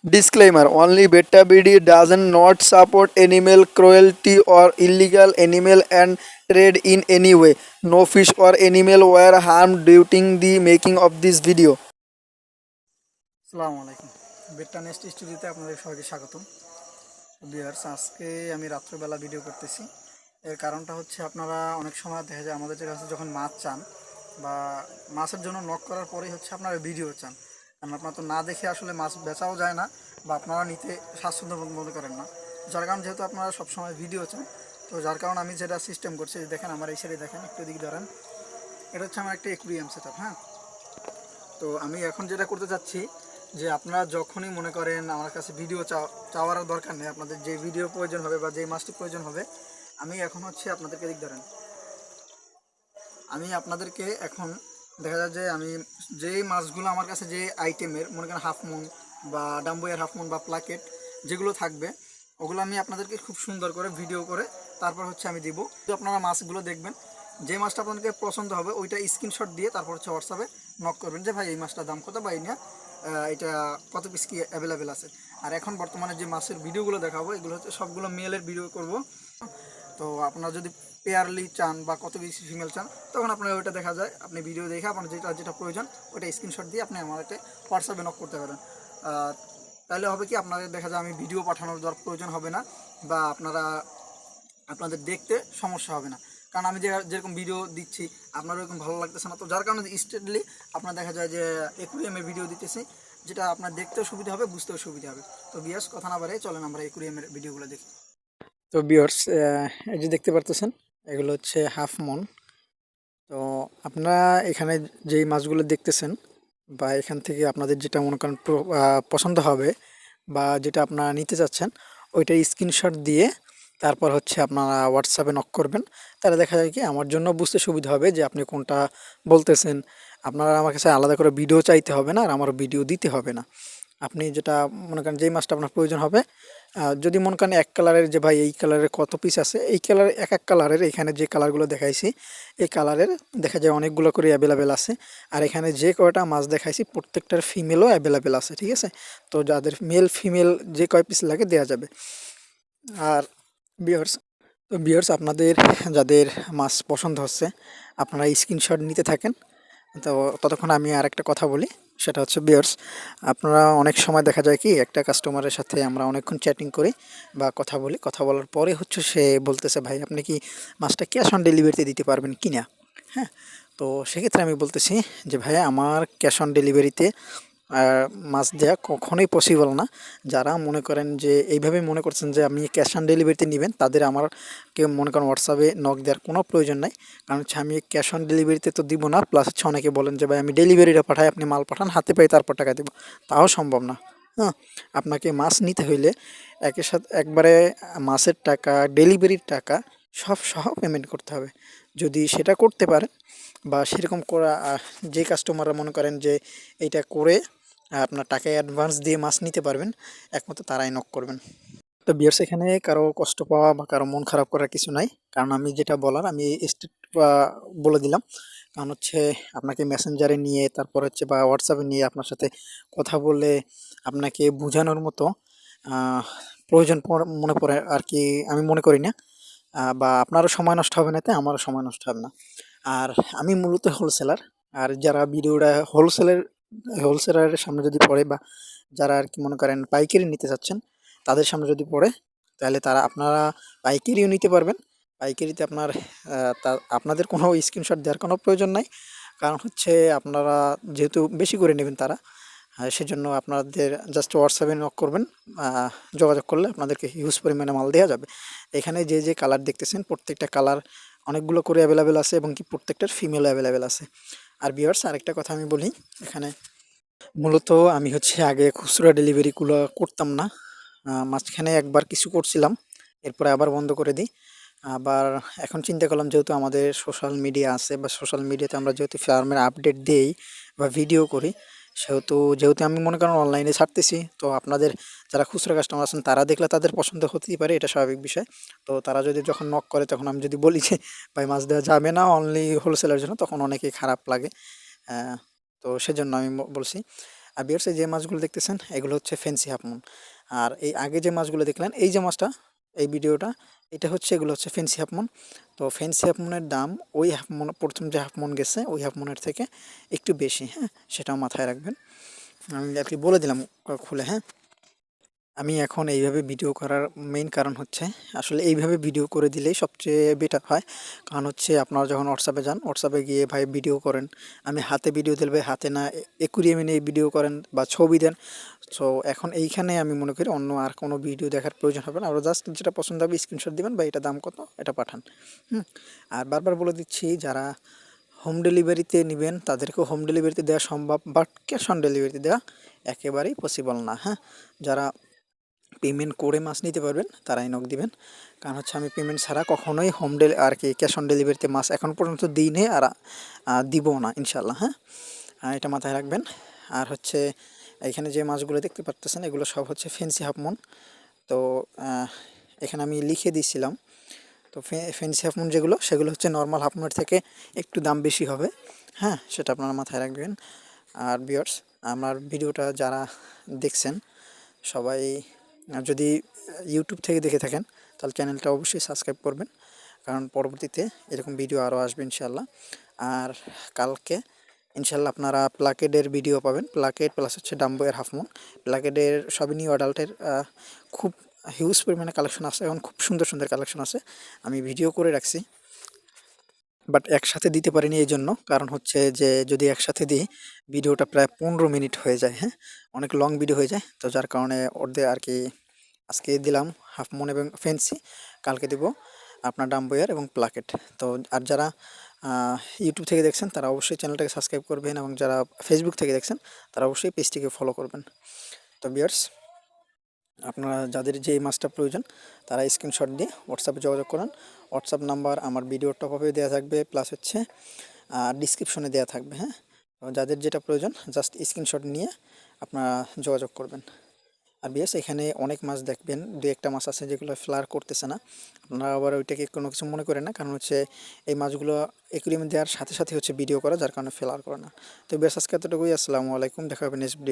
Disclaimer: Only BetaBD does not support animal cruelty or illegal animal and trade in any way. No fish or animal were harmed during the making of this video. আসসালামু আলাইকুম। বেটটা next স্টুডিওতে আপনাদের সবাইকে স্বাগতম। Viewers, আজকে আমি রাত্রেবেলা video করতেছি। এর কারণটা হচ্ছে, আপনারা অনেক সময় দেখা যায় আমাদের কাছে যখন মাছ চান বা মাছের জন্য নক করার পরেই হচ্ছে আপনারা ভিডিও চান, কারণ আপনারা তো না দেখে আসলে মাছ বেচাও যায় না বা আপনারা নিতে স্বাচ্ছন্দ্য বোধ মনে করেন না। যার কারণ যেহেতু আপনারা সবসময় ভিডিও চান, তো যার কারণে আমি যেটা সিস্টেম করছি, দেখেন আমার এই সাইডে দেখেন, একটু দিক ধরেন, এটা হচ্ছে আমার একটা একুরিয়াম সেট আপ। হ্যাঁ, তো আমি এখন যেটা করতে চাচ্ছি যে আপনারা যখনই মনে করেন আমার কাছে ভিডিও চাওয়ার দরকার নেই, আপনাদের যে ভিডিও প্রয়োজন হবে বা যে মাছটি প্রয়োজন হবে, আমি এখন হচ্ছে আপনাদেরকে দিক ধরেন, আমি আপনাদেরকে এখন দেখা যায় যে আমি যেই মাছগুলো আমার কাছে যে আইটেমের মনে করেন হাফ মুন বা ডাম্বুয়ার হাফ মুন বা প্লাকেট যেগুলো থাকবে, ওগুলো আমি আপনাদেরকে খুব সুন্দর করে ভিডিও করে তারপর হচ্ছে আমি দিব। তো আপনারা মাছগুলো দেখবেন, যে মাছটা আপনাদেরকে পছন্দ হবে ওইটা স্ক্রিনশট দিয়ে তারপর হচ্ছে হোয়াটসঅ্যাপে নক করবেন যে ভাই এই মাছটার দাম কত বা এই নিয়ে এটা কত পিস কি অ্যাভেলেবেল আছে। আর এখন বর্তমানে যে মাছের ভিডিওগুলো দেখাবো এগুলো হচ্ছে সবগুলো মেলের ভিডিও করব। তো আপনারা যদি পেয়ারলি চান বা কত বেশি ফিমেল চান, তখন আপনার ওইটা দেখা যায়, আপনি ভিডিও দেখে আপনার যেটা যেটা প্রয়োজন ওইটা স্ক্রিনশট দিয়ে আপনি আমাকে হোয়াটসঅ্যাপে নক করতে পারেন। তাহলে হবে কি, আপনাদের দেখা যায় আমি ভিডিও পাঠানোর প্রয়োজন হবে না বা আপনাদের দেখতে সমস্যা হবে না, কারণ আমি যেরকম ভিডিও দিচ্ছি আপনার ওরকম ভালো লাগতেছে না। তো যার কারণে ইনস্ট্যান্টলি আপনার দেখা যায় যে একুরিয়ামের ভিডিও দিতেছি, যেটা আপনার দেখতেও সুবিধা হবে, বুঝতেও সুবিধা হবে। তো বিয়ার্স, কথা না বাড়ে চলেন আমরা একুরিয়ামের ভিডিওগুলো দেখি। তো ভিউয়ার্স, এই যে দেখতে পারতেছেন, এগুলো হচ্ছে হাফ মুন। তো আপনারা এখানে যেই মাছগুলো দেখতেছেন বা এখান থেকে আপনাদের যেটা মনে করেন পছন্দ হবে বা যেটা আপনারা নিতে চাচ্ছেন, ওইটা স্ক্রিনশট দিয়ে তারপর হচ্ছে আপনারা হোয়াটসঅ্যাপে নক করবেন। তাহলে দেখা যায় কি আমার জন্য বুঝতে সুবিধা হবে যে আপনি কোনটা বলতেছেন। আপনারা আমার কাছে আলাদা করে ভিডিও চাইতে হবে না আর আমার ভিডিও দিতে হবে না। আপনি যেটা মনে করেন যেই মাছটা আপনার প্রয়োজন হবে, যদি মনে করেন এক কালারের যে ভাই এই কালারের কত পিস আছে, এই কালার এক এক কালারের এখানে যে কালারগুলো দেখাইছি এই কালারের দেখা যায় অনেকগুলো করে অ্যাভেলেবেল আছে। আর এখানে যে কয়টা মাছ দেখাইছি প্রত্যেকটার ফিমেলও অ্যাভেলেবেল আছে, ঠিক আছে। তো যাদের মেল ফিমেল যে কয় পিস লাগে দেওয়া যাবে। আর বিয়ার্স, তো বিয়ার্স আপনাদের যাদের মাছ পছন্দ হচ্ছে আপনারা স্ক্রিনশট নিতে থাকেন। তো ততক্ষণ আমি আরেকটা কথা বলি, সেটা হচ্ছে ভিউয়ার্স, আপনারা অনেক সময় দেখা যায় কি একটা কাস্টমারের সাথে আমরা অনেকক্ষণ চ্যাটিং করি বা কথা বলি, কথা বলার পরে হচ্ছে সে বলতেছে ভাই আপনি কি মাছটা ক্যাশ অন ডেলিভারিতে দিতে পারবেন কি না। হ্যাঁ, তো সেক্ষেত্রে আমি বলতেছি যে ভাই আমার ক্যাশ অন ডেলিভারিতে মাছ দেওয়া কখনোই পসিবল না। যারা মনে করেন যে এইভাবে মনে করছেন যে আপনি ক্যাশ অন ডেলিভারিতে নেবেন, তাদের আমার কেউ মনে করেন হোয়াটসঅ্যাপে নক দেওয়ার কোনো প্রয়োজন নাই। কারণ হচ্ছে আমি ক্যাশ অন ডেলিভারিতে তো দিব না, প্লাস হচ্ছে অনেকে বলেন যে ভাই আমি ডেলিভারিটা পাঠাই, আপনি মাল পাঠান হাতে পাই তারপর টাকা দেবো, তাও সম্ভব না। হ্যাঁ, আপনাকে মাছ নিতে হইলে একের সাথে একবারে মাছের টাকা, ডেলিভারির টাকা সব সহ পেমেন্ট করতে হবে। যদি সেটা করতে পারেন বা সেরকম করা, যে কাস্টমাররা মনে করেন যে এইটা করে আপনার টাকা অ্যাডভান্স দিয়ে মাছ নিতে পারবেন, একমাত্র তারাই নক করবেন। তো বিয়ার্স, এখানে কারো কষ্ট পাওয়া বা কারো মন খারাপ করার কিছু নাই, কারণ আমি যেটা বলার আমি স্টেট বলে দিলাম। কারণ হচ্ছে আপনাকে মেসেঞ্জারে নিয়ে তারপর হচ্ছে বা হোয়াটসঅ্যাপে নিয়ে আপনার সাথে কথা বলে আপনাকে বোঝানোর মতো প্রয়োজন মনে পড়ে আর কি, আমি মনে করি না। বা আপনারও সময় নষ্ট হবে না, তাই আমারও সময় নষ্ট হবে না। আর আমি মূলত হোলসেলার, আর যারা ভিডিওটা হোলসেলারের সামনে যদি পড়ে বা যারা আর কি মনে করেন পাইকারি নিতে চাচ্ছেন তাদের সামনে যদি পড়ে, তাহলে আপনারা পাইকারিও নিতে পারবেন। পাইকারিতে আপনাদের কোনো স্ক্রিনশট দেওয়ার কোনো প্রয়োজন নাই, কারণ হচ্ছে আপনারা যেহেতু বেশি করে নেবেন তারা, সেজন্য আপনাদের জাস্ট হোয়াটসঅ্যাপে নক করবেন। যোগাযোগ করলে আপনাদেরকে হিউজ পরিমাণে মাল দেওয়া যাবে। এখানে যে যে কালার দেখতেছেন প্রত্যেকটা কালার অনেকগুলো করে অ্যাভেলেবেল আছে এবং কি প্রত্যেকটার ফিমেল অ্যাভেলেবেল আছে। আর ভিউয়ার্স, আরেকটা কথা আমি বলি, এখানে মূলত আমি হচ্ছে আগে খুচরা ডেলিভারিগুলো করতাম না। মাঝখানে একবার কিছু করছিলাম, এরপরে আবার বন্ধ করে দিই। আবার এখন চিন্তা করলাম যেহেতু আমাদের সোশ্যাল মিডিয়া আছে বা সোশ্যাল মিডিয়াতে আমরা যেহেতু ফার্মের আপডেট দেই বা ভিডিও করি, যেহেতু আমি মনে করেন অনলাইনে ছাড়তেছি, তো আপনাদের যারা খুচরা কাস্টমার আছেন তারা দেখলে তাদের পছন্দ হতেই পারে, এটা স্বাভাবিক বিষয়। তো তারা যদি যখন নক করে তখন আমি যদি বলি যে ভাই মাছ দেওয়া যাবে না অনলি হোলসেলের জন্য, তখন অনেকেই খারাপ লাগে। আহ, তো সেজন্য আমি বলছি। আর বিয়ার্স এই যে মাছগুলো দেখতেছেন এগুলো হচ্ছে ফেন্সি হাফমুন। আর এই আগে যে মাছগুলো দেখলেন এই যে মাছটা, এই ভিডিওটা, এটা হচ্ছে এগুলো হচ্ছে ফেন্সি হাফমুন। তো ফেন্সি হাফমুনের দাম ওই হাফমুন প্রথম যে হাফমুন গেছে ওই হাফমুনের থেকে একটু বেশি, হ্যাঁ, সেটাও মাথায় রাখবেন। আমি আর কি বলে দিলাম খুলে, হ্যাঁ। আমি এখন এইভাবে ভিডিও করার মেইন কারণ হচ্ছে আসলে এইভাবে ভিডিও করে দিলেই সবচেয়ে বেটার হয়। কারণ হচ্ছে আপনারা যখন হোয়াটসঅ্যাপে যান, হোয়াটসঅ্যাপে গিয়ে ভাই ভিডিও করেন, আমি হাতে ভিডিও দিলে ভাই হাতে না একুরিয়ামে নিয়ে ভিডিও করেন বা ছবি দেন। সো এখন এইখানে আমি মনে করি অন্য আর কোনো ভিডিও দেখার প্রয়োজন হবে না, আমরা জাস্ট যেটা পছন্দ হবে স্ক্রিনশট দিবেন বা এটা দাম কত এটা পাঠান। আর বারবার বলে দিচ্ছি, যারা হোম ডেলিভারিতে নেবেন তাদেরকেও হোম ডেলিভারিতে দেওয়া সম্ভব, বাট ক্যাশ অন ডেলিভারিতে দেওয়া একেবারেই পসিবল না, হ্যাঁ। যারা পেমেন্ট করে মাছ নিতে পারবেন তারাই নক দিবেন। কারণ হচ্ছে আমি পেমেন্ট ছাড়া কখনোই আর কি ক্যাশ অন ডেলিভারিতে মাছ এখন পর্যন্ত দিই নি, আর দিবও না ইনশাল্লাহ, হ্যাঁ। এটা মাথায় রাখবেন। আর হচ্ছে এখানে যে মাছগুলো দেখতে পারতেছেন এগুলো সব হচ্ছে ফেন্সি হাফমন। তো এখানে আমি লিখে দিয়েছিলাম। তো ফেন্সি হাফমুন যেগুলো সেগুলো হচ্ছে নর্মাল হাফমুনের থেকে একটু দাম বেশি হবে, হ্যাঁ, সেটা আপনারা মাথায় রাখবেন। আর ভিউয়ার্স, আমার ভিডিওটা যারা দেখছেন সবাই যদি ইউটিউব থেকে দেখে থাকেন তাহলে চ্যানেলটা অবশ্যই সাবস্ক্রাইব করবেন, কারণ পরবর্তীতে এরকম ভিডিও আরও আসবে ইনশাল্লাহ। আর কালকে ইনশাল্লাহ আপনারা প্লাকেটের ভিডিও পাবেন, প্লাকেট প্লাস হচ্ছে ডাম্বোয়ের হাফমুন। প্লাকেটের সবই নিউ অ্যাডাল্টের খুব হিউজ পরিমাণে কালেকশন আছে, এখন খুব সুন্দর সুন্দর কালেকশন আছে, আমি ভিডিও করে রাখছি। বাট একসাথে দিতে পারিনি এই জন্য, কারণ হচ্ছে যে যদি একসাথে দিই ভিডিওটা প্রায় 15 মিনিট হয়ে যায়, হ্যাঁ, অনেক লং ভিডিও হয়ে যায়। তো যার কারণে ওদের আর কি আজকে দিলাম হাফ মুন এবং ফেন্সি, কালকে দিব আপনার ডাম্বয়ার এবং প্লাকেট। তো আর যারা ইউটিউব থেকে দেখছেন তারা অবশ্যই চ্যানেলটাকে সাবস্ক্রাইব করবেন, এবং যারা ফেসবুক থেকে দেখছেন তারা অবশ্যই পেজটিকে ফলো করবেন। তো ভিউয়ার্স, আপনারা যাদের যে মাছটা প্রয়োজন তারা স্ক্রিনশট দিয়ে হোয়াটসঅ্যাপে যোগাযোগ করেন। হোয়াটসঅ্যাপ নাম্বার আমার ভিডিওর টপআপে দেওয়া থাকবে, প্লাস হচ্ছে ডিসক্রিপশনে দেওয়া থাকবে, হ্যাঁ। তো যাদের যেটা প্রয়োজন জাস্ট স্ক্রিনশট নিয়ে আপনারা যোগাযোগ করবেন। আর বিএস এখানে অনেক মাছ দেখবেন, দু একটা মাছ আছে যেগুলো ফ্লার করতেছে না, আপনারা আবার ওইটাকে কোনো কিছু মনে করেন না, কারণ হচ্ছে এই মাছগুলো একুরিয়ামে দেওয়ার সাথে সাথে হচ্ছে ভিডিও করা, যার কারণে ফ্লার করে না। তো বিএস আজকে এতটুকুই, আসসালামু আলাইকুম, দেখা হবে নেক্সট ভিডিও।